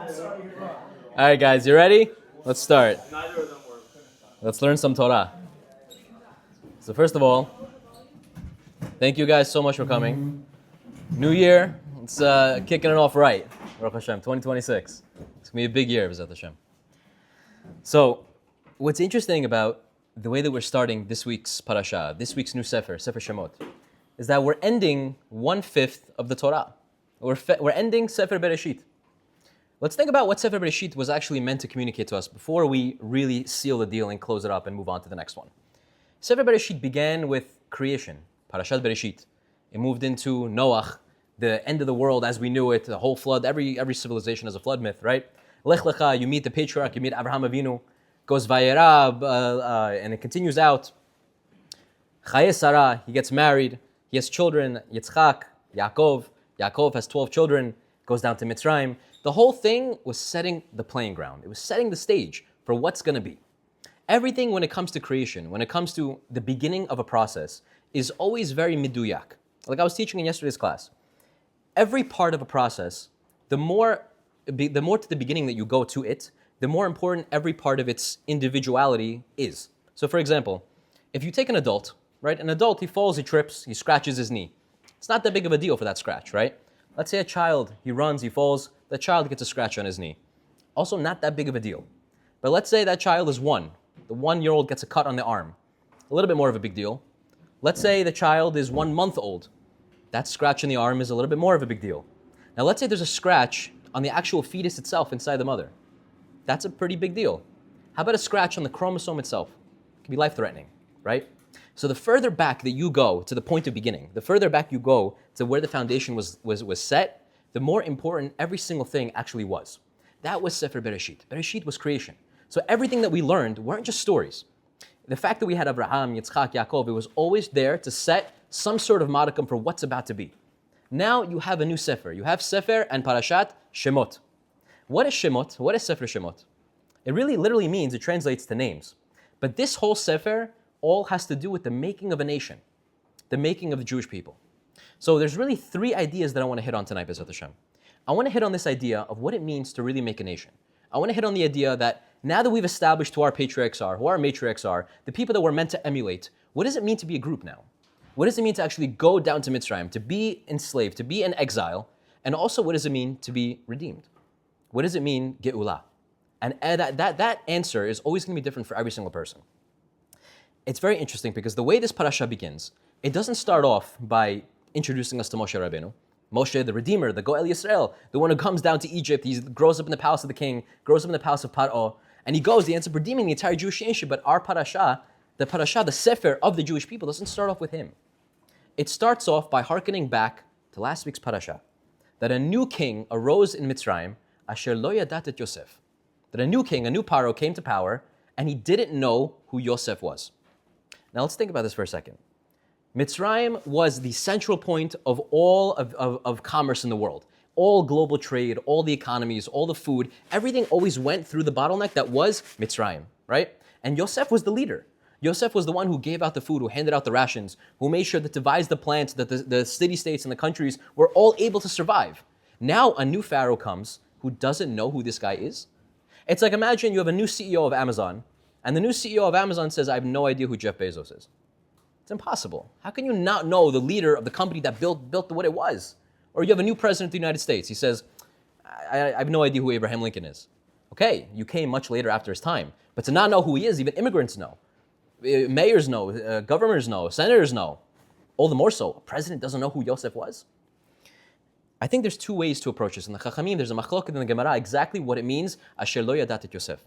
All right, guys, you ready? Let's start. Let's learn some Torah. So first of all, thank you guys so much for coming. New year, it's kicking it off right. Baruch Hashem, 2026. It's going to be a big year, B'ezrat Hashem. So, what's interesting about the way that we're starting this week's Parashat, this week's new Sefer Shemot, is that we're ending 1/5 of the Torah. We're ending Sefer Bereshit. Let's think about what Sefer Bereshit was actually meant to communicate to us before we really seal the deal and close it up and move on to the next one. Sefer Bereshit began with creation, Parashat Bereshit. It moved into Noach, the end of the world as we knew it, the whole flood. Every civilization has a flood myth, right? Lech Lecha, you meet the patriarch, you meet Avraham Avinu, goes Vayera, and it continues out. Chaye Sarah, he gets married, he has children, Yitzchak, Yaakov. Yaakov has 12 children, goes down to Mitzrayim. The whole thing was setting the playing ground. It was setting the stage for what's going to be. Everything when it comes to creation, when it comes to the beginning of a process, is always very miduyak. Like I was teaching in yesterday's class. Every part of a process, the more to the beginning that you go to it, the more important every part of its individuality is. So for example, if you take an adult, right? An adult, he falls, he trips, he scratches his knee. It's not that big of a deal for that scratch, right? Let's say a child, he runs, he falls, the child gets a scratch on his knee. Also not that big of a deal. But let's say that child is 1. The 1-year-old gets a cut on the arm. A little bit more of a big deal. Let's say the child is 1 month old. That scratch on the arm is a little bit more of a big deal. Now let's say there's a scratch on the actual fetus itself inside the mother. That's a pretty big deal. How about a scratch on the chromosome itself? It can be life-threatening, right? So the further back that you go to the point of beginning, the further back you go to where the foundation was set, the more important every single thing actually was. That was Sefer Bereshit. Bereshit was creation. So everything that we learned weren't just stories. The fact that we had Abraham, Yitzchak, Yaakov, it was always there to set some sort of modicum for what's about to be. Now you have a new Sefer. You have Sefer and Parashat Shemot. What is Shemot? What is Sefer Shemot? It really literally means, it translates to names. But this whole Sefer all has to do with the making of a nation, the making of the Jewish people. So there's really 3 ideas that I want to hit on tonight, B'ezrat Hashem. I want to hit on this idea of what it means to really make a nation. I want to hit on the idea that now that we've established who our patriarchs are, who our matriarchs are, the people that we're meant to emulate, what does it mean to be a group now? What does it mean to actually go down to Mitzrayim, to be enslaved, to be in exile? And also, what does it mean to be redeemed? What does it mean, Ge'ulah? And that answer is always going to be different for every single person. It's very interesting because the way this parasha begins, it doesn't start off by introducing us to Moshe Rabbeinu. Moshe, the Redeemer, the Goel Yisrael, the one who comes down to Egypt. He grows up in the palace of the king, grows up in the palace of Paro, and he ends up redeeming the entire Jewish nation. But our parasha, the Sefer of the Jewish people, doesn't start off with him. It starts off by hearkening back to last week's parasha, that a new king arose in Mitzrayim, Asher lo yadat et Yosef. That a new king, a new Paro came to power, and he didn't know who Yosef was. Now let's think about this for a second. Mitzrayim was the central point of all of commerce in the world. All global trade, all the economies, all the food, everything always went through the bottleneck that was Mitzrayim, right? And Yosef was the leader. Yosef was the one who gave out the food, who handed out the rations, who made sure that devised the plans that the city-states and the countries were all able to survive. Now a new pharaoh comes who doesn't know who this guy is. It's like imagine you have a new CEO of Amazon, and the new CEO of Amazon says, I have no idea who Jeff Bezos is. It's impossible. How can you not know the leader of the company that built what it was? Or you have a new president of the United States. He says, I have no idea who Abraham Lincoln is. Okay, you came much later after his time. But to not know who he is, even immigrants know. Mayors know, governors know, senators know. All the more so, a president doesn't know who Yosef was? I think there's 2 ways to approach this. In the Chachamim, there's a machloket in the Gemara, exactly what it means, Asher lo yadat et Yosef.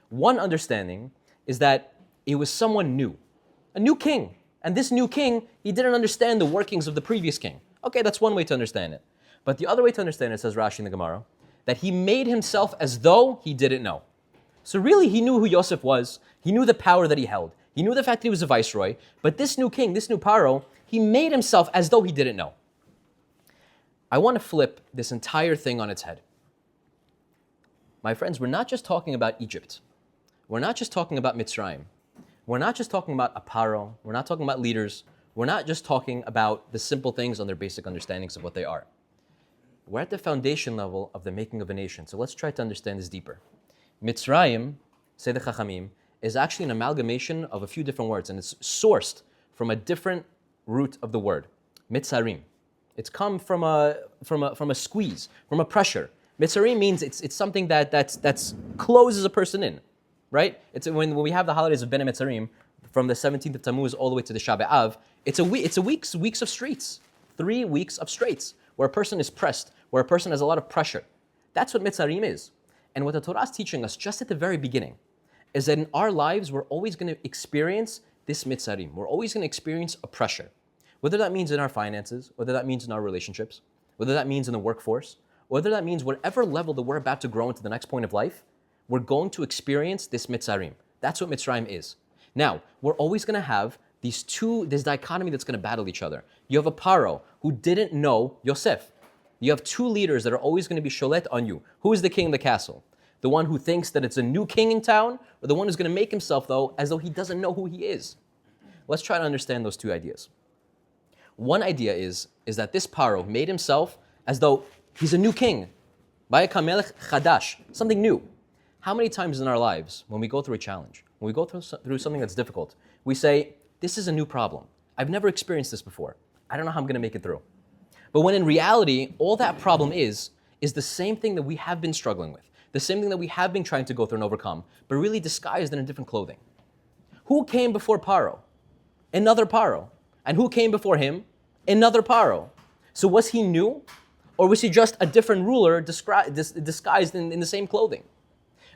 One understanding is that it was someone new, a new king. And this new king, he didn't understand the workings of the previous king. Okay, that's one way to understand it. But the other way to understand it, says Rashi in the Gemara, that he made himself as though he didn't know. So really, he knew who Yosef was. He knew the power that he held. He knew the fact that he was a viceroy. But this new king, this new Paro, he made himself as though he didn't know. I want to flip this entire thing on its head. My friends, we're not just talking about Egypt. We're not just talking about Mitzrayim. We're not just talking about a Paro. We're not talking about leaders. We're not just talking about the simple things on their basic understandings of what they are. we're at the foundation level of the making of a nation. So let's try to understand this deeper. Mitzrayim, say the Chachamim, is actually an amalgamation of a few different words, and it's sourced from a different root of the word, Mitzarim. It's come from a squeeze, from a pressure. Mitzarim means it's something that's closes a person in, right? It's when we have the holidays of Ben Mitzarim, from the 17th of Tammuz all the way to the Shabbat Av, it's weeks of streets, 3 weeks of straits, where a person is pressed, where a person has a lot of pressure. That's what Mitzarim is. And what the Torah is teaching us just at the very beginning is that in our lives, we're always going to experience this Mitzarim. We're always going to experience a pressure. Whether that means in our finances, whether that means in our relationships, whether that means in the workforce, whether that means whatever level that we're about to grow into the next point of life, we're going to experience this Mitzarim. That's what Mitzrayim is. Now, we're always going to have this dichotomy that's going to battle each other. You have a Paro who didn't know Yosef. You have two leaders that are always going to be sholet on you. Who is the king of the castle? The one who thinks that it's a new king in town, or the one who's going to make himself, though, as though he doesn't know who he is? Let's try to understand those two ideas. One idea is that this Paro made himself as though he's a new king. Vayeka melech chadash, something new. How many times in our lives, when we go through a challenge, when we go through something that's difficult, we say, this is a new problem. I've never experienced this before. I don't know how I'm going to make it through. But when in reality, all that problem is the same thing that we have been struggling with, the same thing that we have been trying to go through and overcome, but really disguised in a different clothing. Who came before Paro? Another Paro. And who came before him? Another Paro. So was he new? Or was he just a different ruler disguised in the same clothing?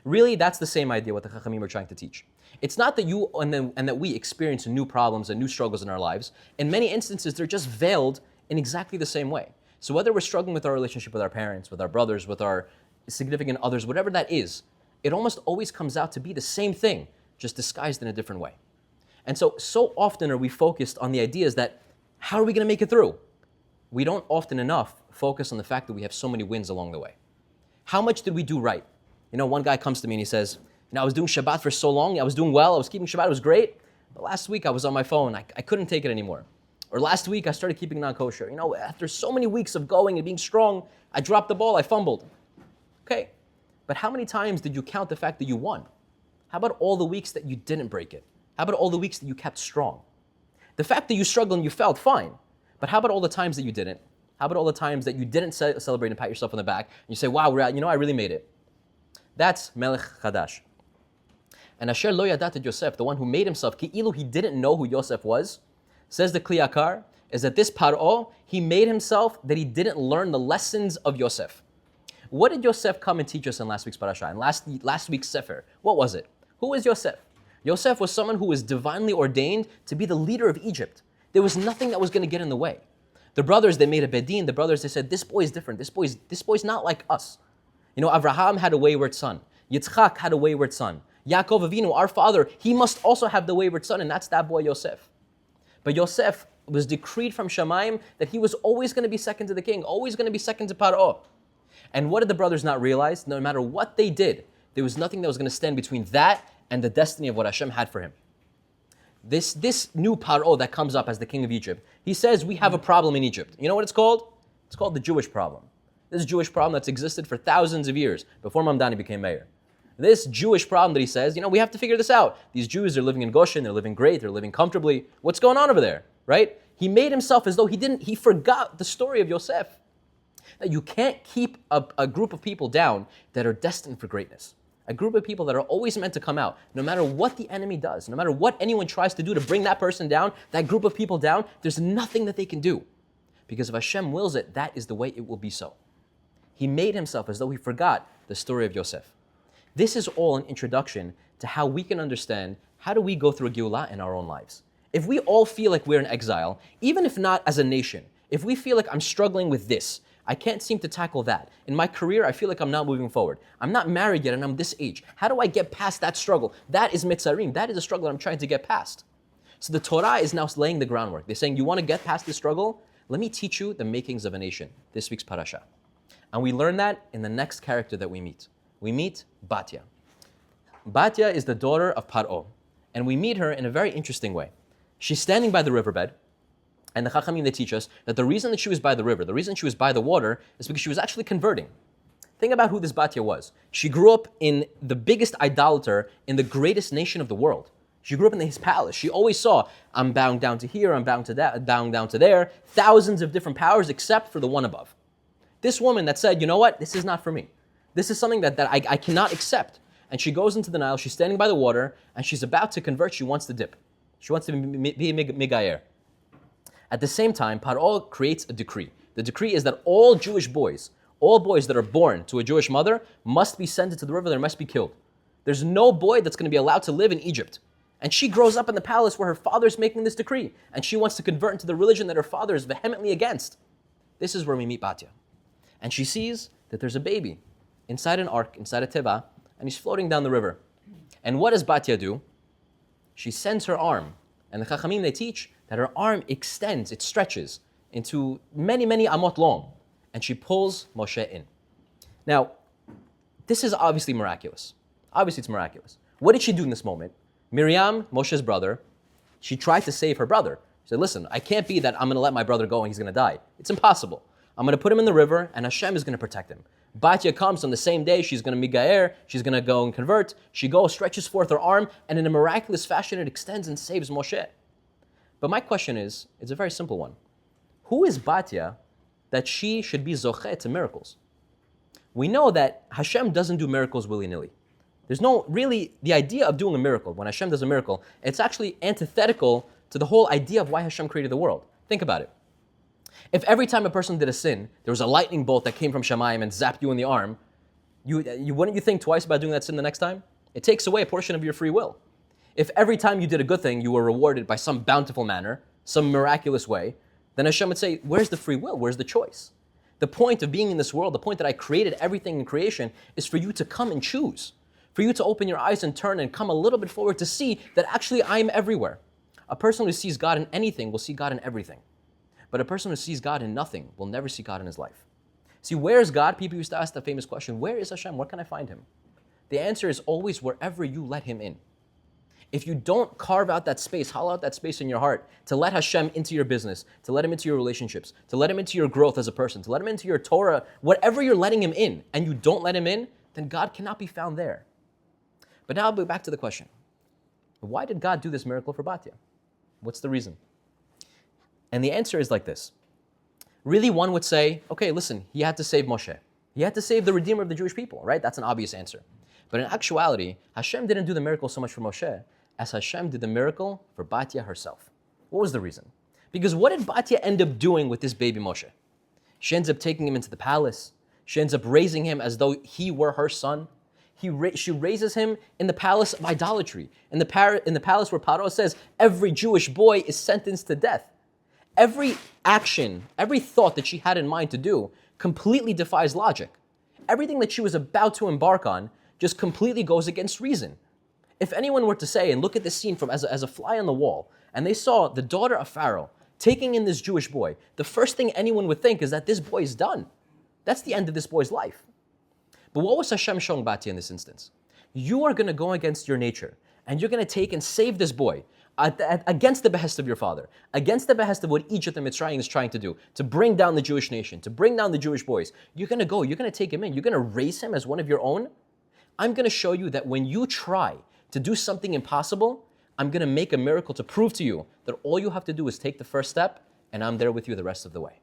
Really, that's the same idea what the Chachamim are trying to teach. It's not that you and that we experience new problems and new struggles in our lives. In many instances, they're just veiled in exactly the same way. So whether we're struggling with our relationship with our parents, with our brothers, with our significant others, whatever that is, it almost always comes out to be the same thing, just disguised in a different way. And so often are we focused on the ideas that, how are we going to make it through? We don't often enough focus on the fact that we have so many wins along the way. How much did we do right? One guy comes to me and he says, I was doing Shabbat for so long, I was doing well, I was keeping Shabbat, it was great, but last week I was on my phone, I couldn't take it anymore. Or last week I started keeping non-kosher. After so many weeks of going and being strong, I dropped the ball, I fumbled. Okay, but how many times did you count the fact that you won? How about all the weeks that you didn't break it? How about all the weeks that you kept strong? The fact that you struggled and you felt, fine. But how about all the times that you didn't? How about all the times that you didn't celebrate and pat yourself on the back and you say, wow, I really made it. That's Melech Chadash. And Asher lo yadat Yosef, the one who made himself, ki'ilu he didn't know who Yosef was, says the Kli Yakar, is that this Paro, he made himself that he didn't learn the lessons of Yosef. What did Yosef come and teach us in last week's Parashat, in last week's Sefer? What was it? Who was Yosef? Yosef was someone who was divinely ordained to be the leader of Egypt. There was nothing that was going to get in the way. The brothers, they made a bedin. The brothers, they said, this boy is different. This boy's not like us. Avraham had a wayward son. Yitzchak had a wayward son. Yaakov Avinu, our father, he must also have the wayward son, and that's that boy Yosef. But Yosef was decreed from Shamayim that he was always going to be second to the king, always going to be second to Paro. And what did the brothers not realize? No matter what they did, there was nothing that was going to stand between that and the destiny of what Hashem had for him. This new Paro that comes up as the king of Egypt, he says we have a problem in Egypt. You know what it's called? It's called the Jewish problem. This Jewish problem that's existed for thousands of years before Mamdani became mayor. This Jewish problem that he says, we have to figure this out. These Jews are living in Goshen, they're living great, they're living comfortably. What's going on over there, right? He made himself as though he forgot the story of Yosef. That you can't keep a group of people down that are destined for greatness. A group of people that are always meant to come out, no matter what the enemy does, no matter what anyone tries to do to bring that person down, that group of people down, there's nothing that they can do. Because if Hashem wills it, that is the way it will be so. He made himself as though he forgot the story of Yosef. This is all an introduction to how we can understand how do we go through a Geulah in our own lives. If we all feel like we're in exile, even if not as a nation, if we feel like I'm struggling with this, I can't seem to tackle that. In my career, I feel like I'm not moving forward. I'm not married yet and I'm this age. How do I get past that struggle? That is mitzarim. That is a struggle that I'm trying to get past. So the Torah is now laying the groundwork. They're saying, you want to get past this struggle? Let me teach you the makings of a nation. This week's parasha. And we learn that in the next character that we meet. We meet Batya. Batya is the daughter of Paro. And we meet her in a very interesting way. She's standing by the riverbed. And the Chachamim, they teach us that the reason that she was by the river, the reason she was by the water, is because she was actually converting. Think about who this Batya was. She grew up in the biggest idolater in the greatest nation of the world. She grew up in his palace. She always saw, I'm bowing down to here, I'm bowing to that, bowing down to there, thousands of different powers except for the one above. This woman that said, you know what, this is not for me. This is something that I cannot accept. And she goes into the Nile, she's standing by the water, and she's about to convert, she wants to dip. She wants to be Migayer. At the same time, Paro creates a decree. The decree is that all Jewish boys, all boys that are born to a Jewish mother must be sent into the river, they must be killed. There's no boy that's going to be allowed to live in Egypt. And she grows up in the palace where her father's making this decree, and she wants to convert into the religion that her father is vehemently against. This is where we meet Batya. And she sees that there's a baby inside an ark, inside a teva, and he's floating down the river. And what does Batya do? She sends her arm, and the Chachamim, they teach that her arm extends, it stretches into many, many amot long, and she pulls Moshe in. Now, this is obviously miraculous. Obviously it's miraculous. What did she do in this moment? Miriam, Moshe's brother, she tried to save her brother. She said, listen, I can't be that I'm going to let my brother go and he's going to die. It's impossible. I'm going to put him in the river and Hashem is going to protect him. Batya comes on the same day, she's going to migaer, she's going to go and convert. She goes, stretches forth her arm, and in a miraculous fashion it extends and saves Moshe. But my question is, it's a very simple one. Who is Batya that she should be zocheh to miracles? We know that Hashem doesn't do miracles willy-nilly. There's no, really, the idea of doing a miracle, when Hashem does a miracle, it's actually antithetical to the whole idea of why Hashem created the world. Think about it. If every time a person did a sin, there was a lightning bolt that came from Shemayim and zapped you in the arm, wouldn't you think twice about doing that sin the next time? It takes away a portion of your free will. If every time you did a good thing, you were rewarded by some bountiful manner, some miraculous way, then Hashem would say, where's the free will? Where's the choice? The point of being in this world, the point that I created everything in creation, is for you to come and choose. For you to open your eyes and turn and come a little bit forward to see that actually I am everywhere. A person who sees God in anything will see God in everything. But a person who sees God in nothing will never see God in his life. See, where is God? People used to ask the famous question, where is Hashem? Where can I find him? The answer is always wherever you let him in. If you don't carve out that space, hollow out that space in your heart to let Hashem into your business, to let him into your relationships, to let him into your growth as a person, to let him into your Torah, whatever you're letting him in, and you don't let him in, then God cannot be found there. But now I'll go back to the question. Why did God do this miracle for Batya? What's the reason? And the answer is like this. Really, one would say, okay, listen, he had to save Moshe. He had to save the Redeemer of the Jewish people, right? That's an obvious answer. But in actuality, Hashem didn't do the miracle so much for Moshe as Hashem did the miracle for Batya herself. What was the reason? Because what did Batya end up doing with this baby Moshe? She ends up taking him into the palace. She ends up raising him as though he were her son. She raises him in the palace of idolatry, in the palace where Paro says every Jewish boy is sentenced to death. Every action, every thought that she had in mind to do completely defies logic. Everything that she was about to embark on just completely goes against reason. If anyone were to say and look at this scene as a fly on the wall, and they saw the daughter of Pharaoh taking in this Jewish boy, the first thing anyone would think is that this boy is done. That's the end of this boy's life. But what was Hashem showing Batya in this instance? You are going to go against your nature, and you're going to take and save this boy against the behest of your father, against the behest of what Egypt and Mitzrayim is trying to do, to bring down the Jewish nation, to bring down the Jewish boys. You're going to take him in, you're going to raise him as one of your own. I'm going to show you that when you try to do something impossible, I'm going to make a miracle to prove to you that all you have to do is take the first step, and I'm there with you the rest of the way.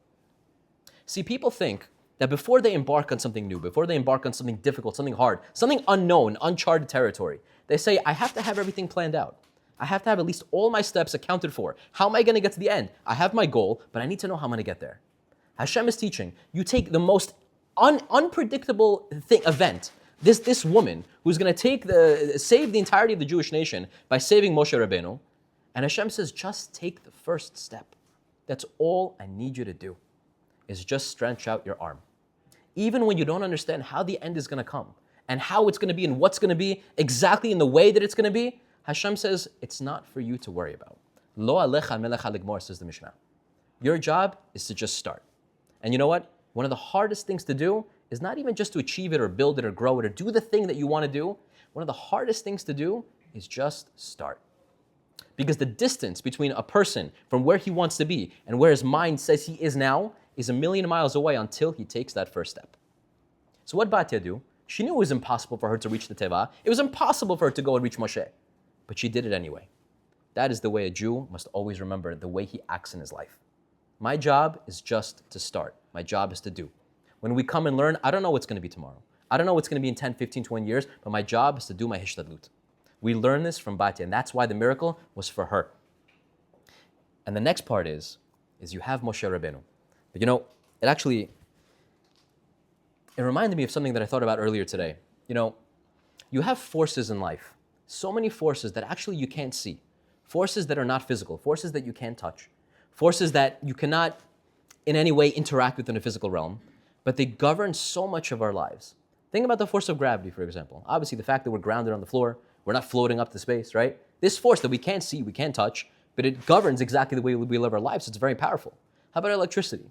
See, people think that before they embark on something new, before they embark on something difficult, something hard, something unknown, uncharted territory, they say, I have to have everything planned out. I have to have at least all my steps accounted for. How am I going to get to the end? I have my goal, but I need to know how I'm going to get there. Hashem is teaching, you take the most unpredictable event, this woman who's going to save the entirety of the Jewish nation by saving Moshe Rabbeinu, and Hashem says, just take the first step. That's all I need you to do, is just stretch out your arm. Even when you don't understand how the end is going to come, and how it's going to be, and what's going to be, exactly in the way that it's going to be, Hashem says, it's not for you to worry about. Lo alecha melech haligmor, says the Mishnah. Your job is to just start. And you know what? One of the hardest things to do is not even just to achieve it or build it or grow it or do the thing that you want to do. One of the hardest things to do is just start. Because the distance between a person from where he wants to be and where his mind says he is now is a million miles away until he takes that first step. So what Batya do? She knew it was impossible for her to reach the Teva. It was impossible for her to go and reach Moshe. But she did it anyway. That is the way a Jew must always remember the way he acts in his life. My job is just to start. My job is to do. When we come and learn, I don't know what's going to be tomorrow. I don't know what's going to be in 10, 15, 20 years, but my job is to do my hishtadlut. We learn this from Batya, and that's why the miracle was for her. And the next part is you have Moshe Rabbeinu. But it reminded me of something that I thought about earlier today. You have forces in life, so many forces that actually you can't see, forces that are not physical, forces that you can't touch, forces that you cannot in any way interact with in a physical realm, but they govern so much of our lives. Think about the force of gravity, for example. Obviously, the fact that we're grounded on the floor, we're not floating up to space, right? This force that we can't see, we can't touch, but it governs exactly the way we live our lives. It's very powerful. How about electricity?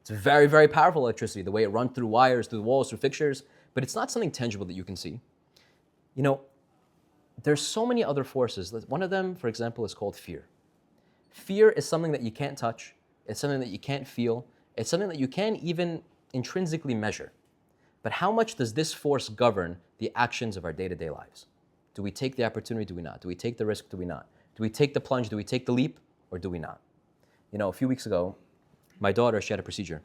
It's very, very powerful electricity, the way it runs through wires, through walls, through fixtures, but it's not something tangible that you can see. There's so many other forces. One of them, for example, is called fear. Fear is something that you can't touch. It's something that you can't feel. It's something that you can't even intrinsically measure. But how much does this force govern the actions of our day-to-day lives? Do we take the opportunity? Do we not? Do we take the risk? Do we not? Do we take the plunge? Do we take the leap? Or do we not? A few weeks ago, my daughter, she had a procedure.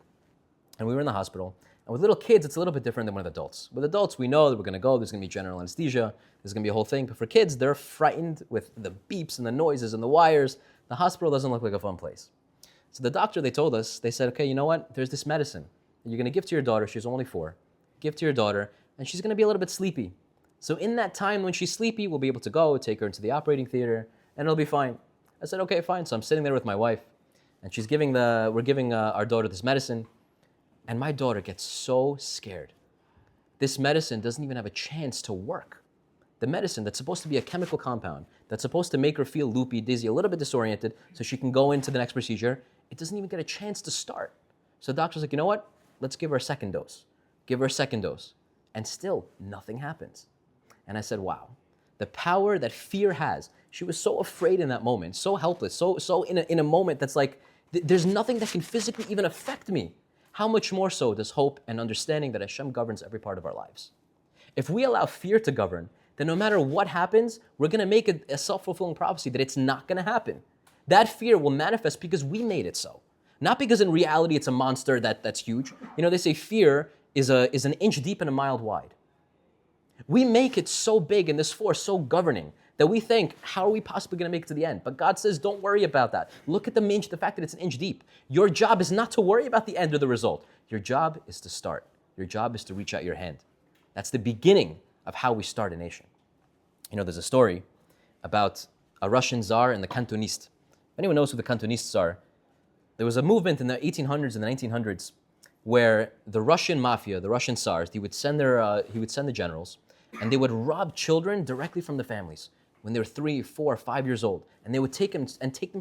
And we were in the hospital. And with little kids, it's a little bit different than with adults. With adults, we know that we're going to go. There's going to be general anesthesia. There's going to be a whole thing. But for kids, they're frightened with the beeps and the noises and the wires. The hospital doesn't look like a fun place. So the doctor, they told us, they said, okay, you know what? There's this medicine that you're going to give to your daughter. She's only 4. Give to your daughter, and she's going to be a little bit sleepy. So in that time when she's sleepy, we'll be able to go, take her into the operating theater, and it'll be fine. I said, okay, fine. So I'm sitting there with my wife, and we're giving our daughter this medicine, and my daughter gets so scared. This medicine doesn't even have a chance to work. The medicine that's supposed to be a chemical compound, that's supposed to make her feel loopy, dizzy, a little bit disoriented, so she can go into the next procedure, it doesn't even get a chance to start. So the doctor's like, you know what? Let's give her a second dose. Give her a second dose. And still, nothing happens. And I said, wow, the power that fear has. She was so afraid in that moment, so helpless, so in a moment that's like, there's nothing that can physically even affect me. How much more so does hope and understanding that Hashem governs every part of our lives? If we allow fear to govern, then no matter what happens, we're going to make a self-fulfilling prophecy that it's not going to happen. That fear will manifest because we made it so. Not because in reality it's a monster that's huge. They say fear is an inch deep and a mile wide. We make it so big and this force so governing that we think, how are we possibly going to make it to the end? But God says, don't worry about that. Look at the fact that it's an inch deep. Your job is not to worry about the end or the result. Your job is to start. Your job is to reach out your hand. That's the beginning of how we start a nation. There's a story about a Russian Tsar and the Cantonists. If anyone knows who the Cantonists are, there was a movement in the 1800s and the 1900s where the Russian mafia, the Russian Tsars, he would send the generals, and they would rob children directly from the families when they were 3, 4, 5 years old, and they would take them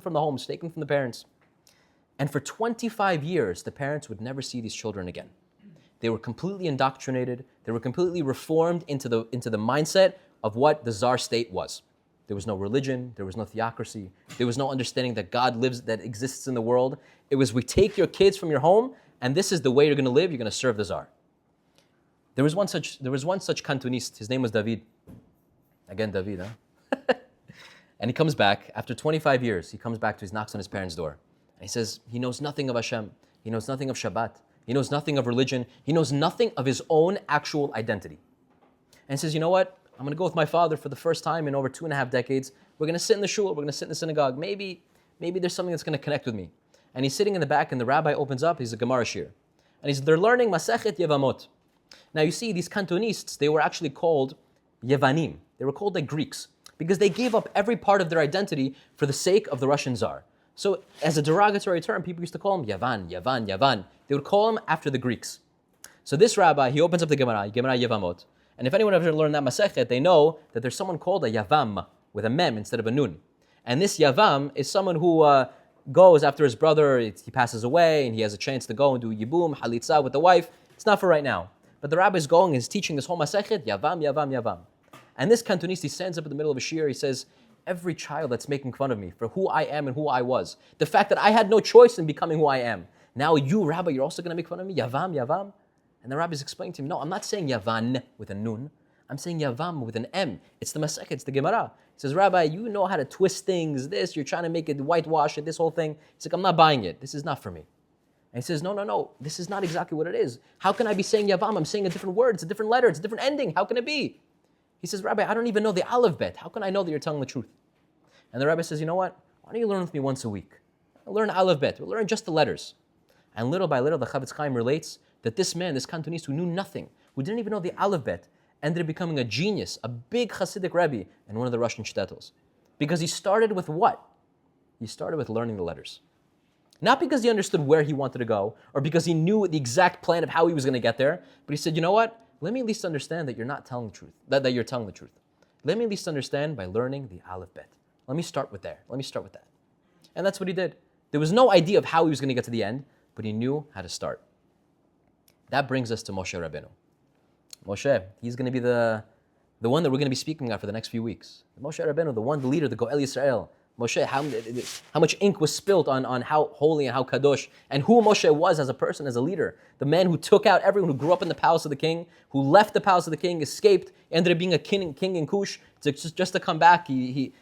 from the homes, take them from the parents. And for 25 years, the parents would never see these children again. They were completely indoctrinated. They were completely reformed into the mindset of what the Tsar state was. There was no religion. There was no theocracy. There was no understanding that God lives, that exists in the world. It was, we take your kids from your home, and this is the way you're going to live. You're going to serve the Tsar. There was one such Cantonist. His name was David. Again, David, huh? And he comes back after 25 years. He comes back he knocks on his parents' door, and he says he knows nothing of Hashem. He knows nothing of Shabbat. He knows nothing of religion. He knows nothing of his own actual identity. And he says, you know what? I'm going to go with my father for the first time in over 2.5 decades. We're going to sit in the shul. We're going to sit in the synagogue. Maybe there's something that's going to connect with me. And he's sitting in the back, and the rabbi opens up. He's a Gemara Shiur. And they're learning Masechet Yevamot. Now, you see, these Cantonists, they were actually called Yevanim. They were called like Greeks because they gave up every part of their identity for the sake of the Russian Tsar. So as a derogatory term, people used to call him Yavan, Yavan, Yavan. They would call him after the Greeks. So this rabbi, he opens up the Gemara Yevamot. And if anyone ever learned that Masechet, they know that there's someone called a Yavam with a mem instead of a nun. And this Yavam is someone who goes after his brother, he passes away, and he has a chance to go and do Yibum, Halitza with the wife. It's not for right now. But the rabbi is going and is teaching this whole Masechet, Yavam, Yavam, Yavam. And this Cantonist, he stands up in the middle of a shiur, he says, every child that's making fun of me for who I am and who I was. The fact that I had no choice in becoming who I am. Now you, Rabbi, you're also going to make fun of me? Yavam, Yavam? And the Rabbi's explaining to him, no, I'm not saying Yavan with a nun. I'm saying Yavam with an M. It's the Masechet, it's the Gemara. He says, Rabbi, you know how to twist things, this, you're trying to make it whitewash it, this whole thing. He's like, I'm not buying it. This is not for me. And he says, no, this is not exactly what it is. How can I be saying Yavam? I'm saying a different word, it's a different letter, it's a different ending. How can it be? He says, Rabbi, I don't even know the Aleph Bet. How can I know that you're telling the truth? And the Rabbi says, you know what? Why don't you learn with me once a week? I'll learn Aleph Bet. We'll learn just the letters. And little by little, the Chavetz Chaim relates that this man, this Cantonese who knew nothing, who didn't even know the Aleph Bet, ended up becoming a genius, a big Hasidic Rebbe in one of the Russian shtetls. Because he started with what? He started with learning the letters. Not because he understood where he wanted to go, or because he knew the exact plan of how he was going to get there, but he said, you know what? Let me at least understand that you're not telling the truth, that you're telling the truth. Let me at least understand by learning the Aleph Bet. Let me start with there. Let me start with that. And that's what he did. There was no idea of how he was going to get to the end, but he knew how to start. That brings us to Moshe Rabbeinu. Moshe, he's going to be the one that we're going to be speaking about for the next few weeks. Moshe Rabbeinu, the leader, the Goel Yisrael. Moshe, how much ink was spilt on how holy and how kadosh, and who Moshe was as a person, as a leader. The man who took out everyone, who grew up in the palace of the king, who left the palace of the king, escaped, ended up being a king in Cush, just to come back. He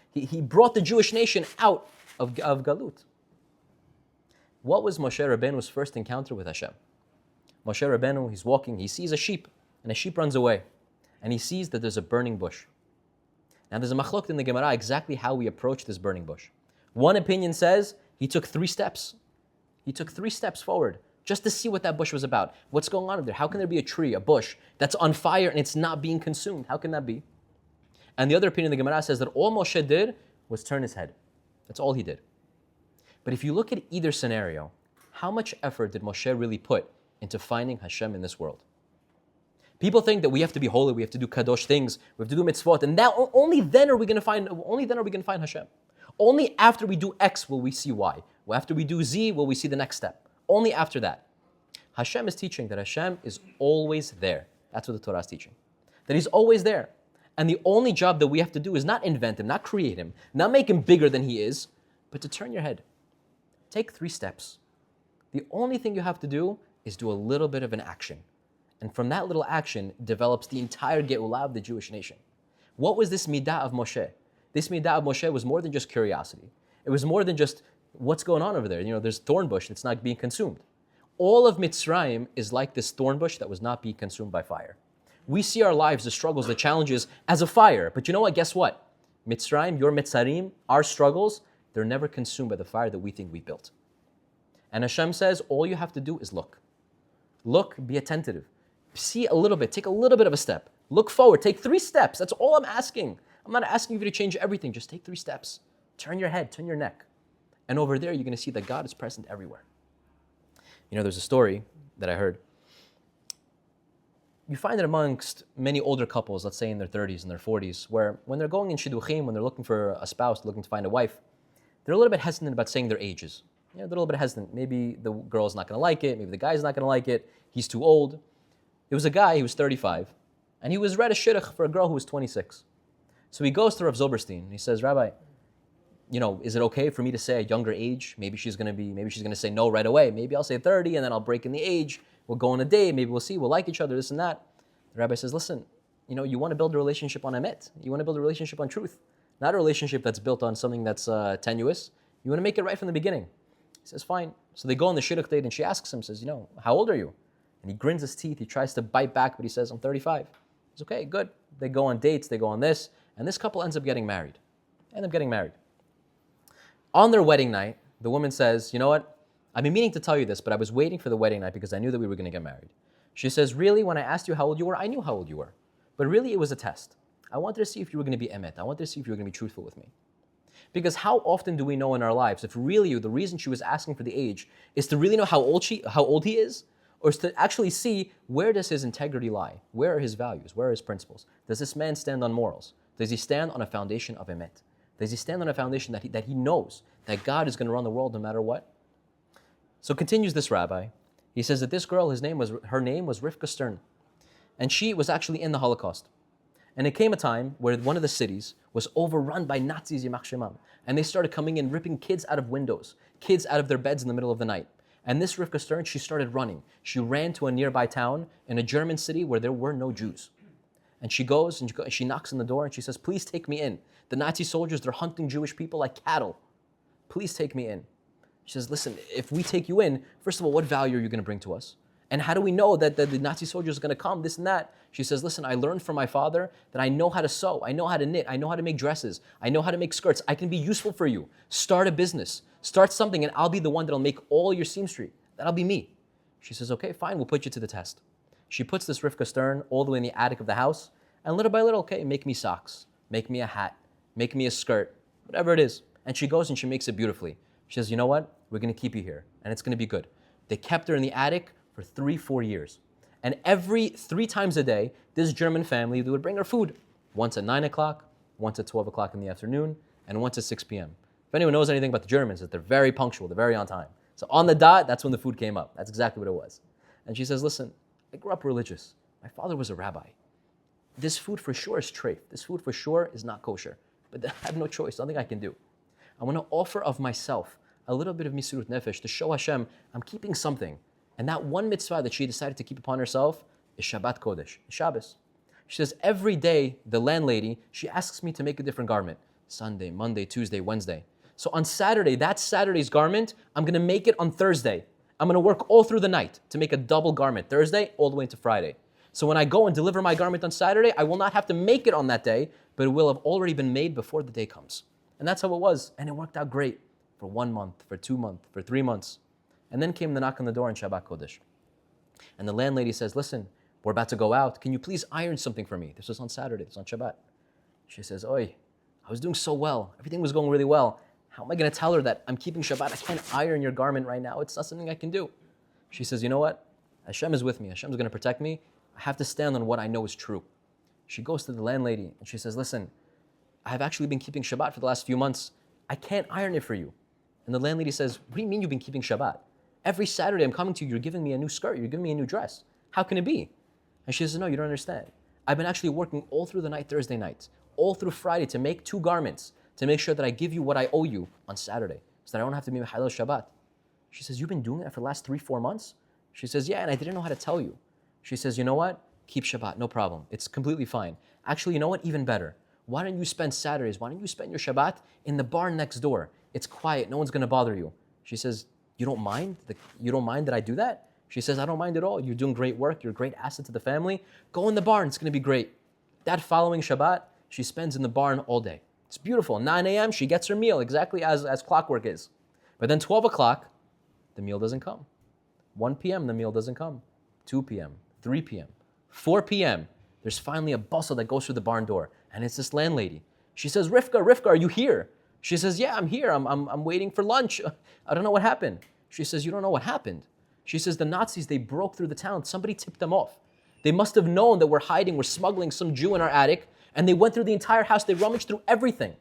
brought the Jewish nation out of Galut. What was Moshe Rabbeinu's first encounter with Hashem? Moshe Rabbeinu, he's walking, he sees a sheep, and a sheep runs away. And he sees that there's a burning bush. Now there's a machlok in the Gemara exactly how we approach this burning bush. One opinion says he took 3 steps. He took 3 steps forward just to see what that bush was about. What's going on there? How can there be a tree, a bush, that's on fire and it's not being consumed? How can that be? And the other opinion in the Gemara says that all Moshe did was turn his head. That's all he did. But if you look at either scenario, how much effort did Moshe really put into finding Hashem in this world? People think that we have to be holy, we have to do kadosh things, we have to do mitzvot, and now only then are we going to find Hashem. Only after we do X will we see Y. After we do Z will we see the next step. Only after that. Hashem is teaching that Hashem is always there. That's what the Torah is teaching. That He's always there. And the only job that we have to do is not invent Him, not create Him, not make Him bigger than He is, but to turn your head. Take 3 steps. The only thing you have to do is do a little bit of an action. And from that little action develops the entire Geulah of the Jewish nation. What was this midah of Moshe? This midah of Moshe was more than just curiosity. It was more than just, what's going on over there? There's thorn bush that's not being consumed. All of Mitzrayim is like this thorn bush that was not being consumed by fire. We see our lives, the struggles, the challenges as a fire. But you know what? Guess what? Mitzrayim, your Mitzarim, our struggles, they're never consumed by the fire that we think we built. And Hashem says, all you have to do is look. Look, be attentive. See a little bit, take a little bit of a step. Look forward, take 3 steps. That's all I'm asking. I'm not asking you to change everything, just take 3 steps. Turn your head, turn your neck. And over there, you're going to see that God is present everywhere. There's a story that I heard. You find it amongst many older couples, let's say in their 30s and their 40s, where when they're going in shidduchim, when they're looking for a spouse, looking to find a wife, they're a little bit hesitant about saying their ages. They're a little bit hesitant. Maybe the girl's not going to like it, maybe the guy's not going to like it, he's too old. There was a guy, he was 35, and he was read a shidduch for a girl who was 26. So he goes to Rav Zilberstein, and he says, Rabbi, is it okay for me to say a younger age? Maybe she's going to say no right away. Maybe I'll say 30, and then I'll break in the age. We'll go on a date, maybe we'll see, we'll like each other, this and that. The rabbi says, listen, you want to build a relationship on emet. You want to build a relationship on truth. Not a relationship that's built on something that's tenuous. You want to make it right from the beginning. He says, fine. So they go on the shidduch date, and she asks him, says, how old are you? And he grins his teeth, he tries to bite back, but he says, I'm 35. He's okay, good. They go on dates, they go on this, and this couple ends up getting married. On their wedding night, the woman says, you know what? I've been meaning to tell you this, but I was waiting for the wedding night because I knew that we were going to get married. She says, really, when I asked you how old you were, I knew how old you were. But really, it was a test. I wanted to see if you were going to be emet. I wanted to see if you were going to be truthful with me. Because how often do we know in our lives if really the reason she was asking for the age is to really know how old he is? Or is to actually see, where does his integrity lie? Where are his values? Where are his principles? Does this man stand on morals? Does he stand on a foundation of emet? Does he stand on a foundation that he knows that God is going to run the world no matter what? So continues this rabbi. He says that this girl, her name was Rivka Stern. And she was actually in the Holocaust. And it came a time where one of the cities was overrun by Nazis, Yimach Shemam. And they started coming in, ripping kids out of windows, kids out of their beds in the middle of the night. And this Rivka Stern, she started running. She ran to a nearby town in a German city where there were no Jews. And she goes and she knocks on the door and she says, please take me in. The Nazi soldiers, they're hunting Jewish people like cattle. Please take me in. She says, listen, if we take you in, first of all, what value are you going to bring to us? And how do we know that the Nazi soldiers are going to come, this and that? She says, listen, I learned from my father that I know how to sew, I know how to knit, I know how to make dresses, I know how to make skirts. I can be useful for you. Start a business. Start something and I'll be the one that'll make all your seamstry. That'll be me. She says, okay, fine, we'll put you to the test. She puts this Rivka Stern all the way in the attic of the house, and little by little, okay, make me socks, make me a hat, make me a skirt, whatever it is. And she goes and she makes it beautifully. She says, you know what? We're going to keep you here, and it's going to be good. They kept her in the attic for 3-4 years. And every 3 times a day, this German family, they would bring her food. Once at 9 o'clock, once at 12 o'clock in the afternoon, and once at 6 p.m. If anyone knows anything about the Germans, that they're very punctual, they're very on time. So on the dot, that's when the food came up. That's exactly what it was. And she says, listen, I grew up religious. My father was a rabbi. This food for sure is treif. This food for sure is not kosher. But I have no choice, nothing I can do. I want to offer of myself a little bit of misirut nefesh to show Hashem I'm keeping something. And that one mitzvah that she decided to keep upon herself is Shabbat Kodesh, Shabbos. She says, every day, the landlady, she asks me to make a different garment. Sunday, Monday, Tuesday, Wednesday. So on Saturday, that's Saturday's garment, I'm going to make it on Thursday. I'm going to work all through the night to make a double garment, Thursday all the way into Friday. So when I go and deliver my garment on Saturday, I will not have to make it on that day, but it will have already been made before the day comes. And that's how it was. And it worked out great for 1 month, for 2 months, for 3 months. And then came the knock on the door on Shabbat Kodesh. And the landlady says, listen, we're about to go out. Can you please iron something for me? This was on Saturday, this was on Shabbat. She says, oi, I was doing so well. Everything was going really well. How am I going to tell her that I'm keeping Shabbat? I can't iron your garment right now. It's not something I can do. She says, you know what? Hashem is with me. Hashem is going to protect me. I have to stand on what I know is true. She goes to the landlady and she says, listen, I've actually been keeping Shabbat for the last few months. I can't iron it for you. And the landlady says, what do you mean you've been keeping Shabbat? Every Saturday I'm coming to you, you're giving me a new skirt, you're giving me a new dress. How can it be? And she says, no, you don't understand. I've been actually working all through the night, Thursday nights, all through Friday to make 2 garments, to make sure that I give you what I owe you on Saturday, so that I don't have to be Mechalel Shabbat. She says, you've been doing that for the last 3-4 months? She says, yeah, and I didn't know how to tell you. She says, you know what? Keep Shabbat, no problem. It's completely fine. Actually, you know what? Even better. Why don't you spend Saturdays? Why don't you spend your Shabbat in the barn next door? It's quiet. No one's going to bother you. She says, you don't mind? You don't mind that I do that? She says, I don't mind at all. You're doing great work. You're a great asset to the family. Go in the barn. It's going to be great. That following Shabbat, she spends in the barn all day. It's beautiful. 9 a.m., she gets her meal exactly as clockwork is. But then 12 o'clock, the meal doesn't come. 1 p.m., the meal doesn't come. 2 p.m., 3 p.m., 4 p.m., there's finally a bustle that goes through the barn door. And it's this landlady. She says, Rivka, are you here? She says, yeah, I'm here. I'm waiting for lunch. I don't know what happened. She says, you don't know what happened. She says, the Nazis, they broke through the town. Somebody tipped them off. They must have known that we're hiding, we're smuggling some Jew in our attic, and they went through the entire house. They rummaged through everything.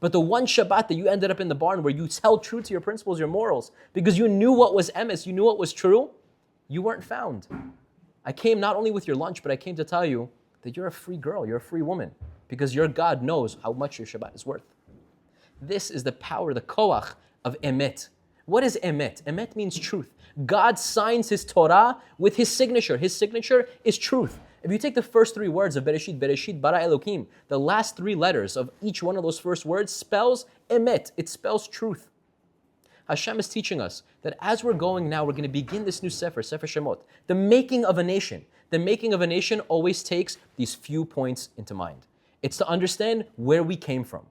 But the one Shabbat that you ended up in the barn where you held true to your principles, your morals, because you knew what was emes, you knew what was true, you weren't found. I came not only with your lunch, but I came to tell you that you're a free girl, you're a free woman, because your God knows how much your Shabbat is worth. This is the power, the koach of emet. What is emet? Emet means truth. God signs his Torah with his signature. His signature is truth. If you take the first 3 words of Bereshit bara Elokim, the last 3 letters of each one of those first words spells emet. It spells truth. Hashem is teaching us that as we're going now, we're going to begin this new Sefer Shemot, the making of a nation. The making of a nation always takes these few points into mind. It's to understand where we came from,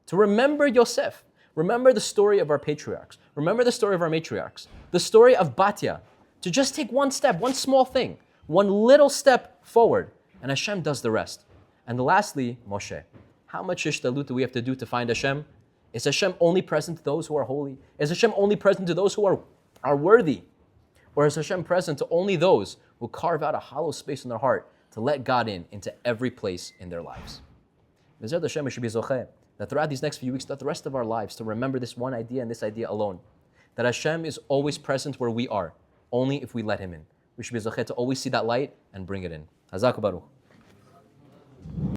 to remember Yosef, remember the story of our patriarchs, remember the story of our matriarchs, the story of Batya, to just take one step, one small thing, one little step forward, and Hashem does the rest. And lastly, Moshe. How much ishtalut do we have to do to find Hashem? Is Hashem only present to those who are holy? Is Hashem only present to those who are worthy? Or is Hashem present to only those who carve out a hollow space in their heart to let God in into every place in their lives? B'ezrat Hashem, we should be zocheh that throughout these next few weeks, throughout the rest of our lives, to remember this one idea and this idea alone, that Hashem is always present where we are, only if we let him in. We should be zocheh to always see that light and bring it in. Hazak Baruch.